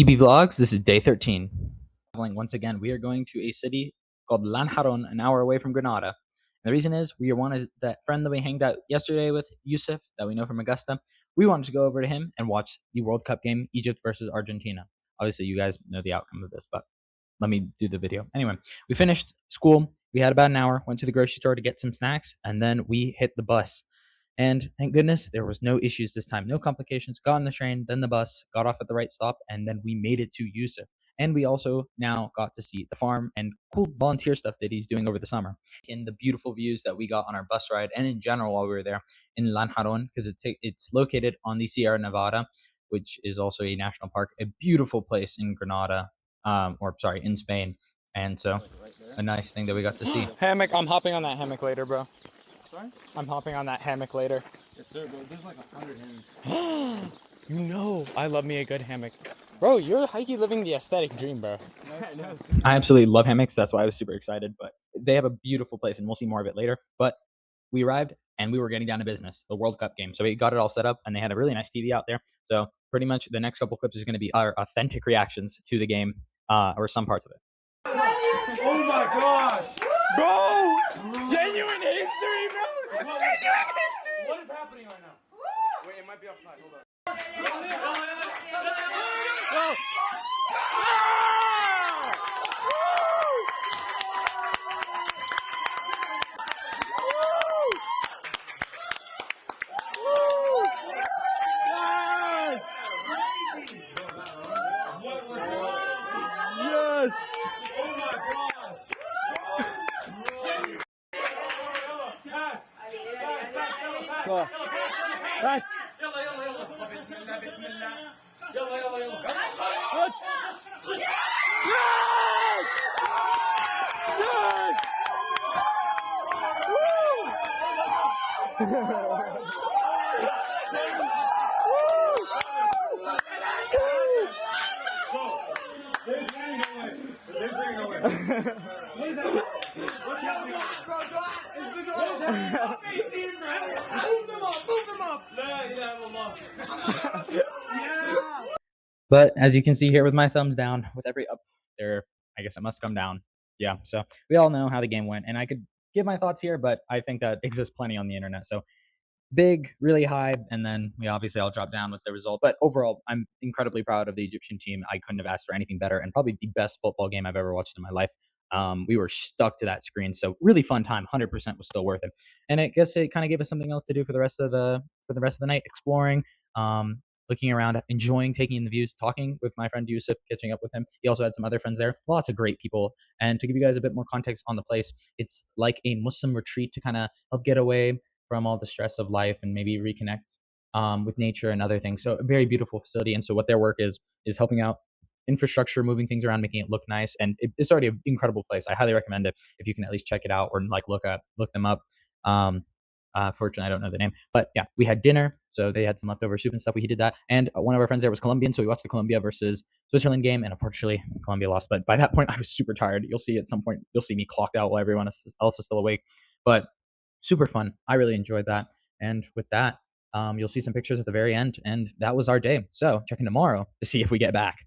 EB Vlogs, this is day 13. Once again, we are going to a city called Lanjaron, an hour away from Granada. And the reason is we wanted that friend that we hanged out yesterday with, Yusuf, that we know from Augusta. We wanted to go over to him and watch the World Cup game, Egypt versus Argentina. Obviously, you guys know the outcome of this, but let me do the video. Anyway, we finished school. We had about an hour, went to the grocery store to get some snacks, and then we hit the bus. And thank goodness there was no issues this time, no complications. Got on the train, then the bus, got off at the right stop, and then we made it to Yusuf. And we also now got to see the farm and cool volunteer stuff that he's doing over the summer. In the beautiful views that we got on our bus ride and in general while we were there in Lanjaron, because it's located on the Sierra Nevada, which is also a national park, a beautiful place in Granada, in Spain. And so a nice thing that we got to see. Hammock, I'm hopping on that hammock later, bro. Sorry? I'm hopping on that hammock later. Yes, sir, bro. There's like 100 hammocks. You know, I love me a good hammock. Bro, you're hikey living the aesthetic dream, bro. I absolutely love hammocks. That's why I was super excited. But they have a beautiful place, and we'll see more of it later. But we arrived, and we were getting down to business, the World Cup game. So we got it all set up, and they had a really nice TV out there. So pretty much the next couple clips is going to be our authentic reactions to the game, or some parts of it. Oh my gosh! Bro! Genuine history, bro! It's genuine history! What is happening right now? Wait, it might be offside. Hold up. Go! Yes! Oh my gosh! Go. Guys! But as you can see here with my thumbs down, with every up there, I guess it must come down. Yeah, so we all know how the game went, and I could give my thoughts here, but I think that exists plenty on the internet. So big, really high, and then we obviously all drop down with the result. But overall, I'm incredibly proud of the Egyptian team. I couldn't have asked for anything better, and probably the best football game I've ever watched in my life. We were stuck to that screen, so really fun time. 100% was still worth it, and I guess it kind of gave us something else to do for the rest of the night, exploring, looking around, enjoying taking in the views, talking with my friend Yusuf, catching up with him. He also had some other friends there, lots of great people. And to give you guys a bit more context on the place, it's like a Muslim retreat to kind of help get away from all the stress of life and maybe reconnect with nature and other things. So a very beautiful facility. And so what their work is helping out infrastructure, moving things around, making it look nice. And it's already an incredible place. I highly recommend it if you can at least check it out or like look them up. Fortunately, I don't know the name, but yeah, we had dinner. So they had some leftover soup and stuff. We did that. And one of our friends there was Colombian. So we watched the Colombia versus Switzerland game. And unfortunately, Colombia lost. But by that point, I was super tired. You'll see at some point, you'll see me clocked out while everyone else is still awake. But super fun. I really enjoyed that. And with that, you'll see some pictures at the very end. And that was our day. So check in tomorrow to see if we get back.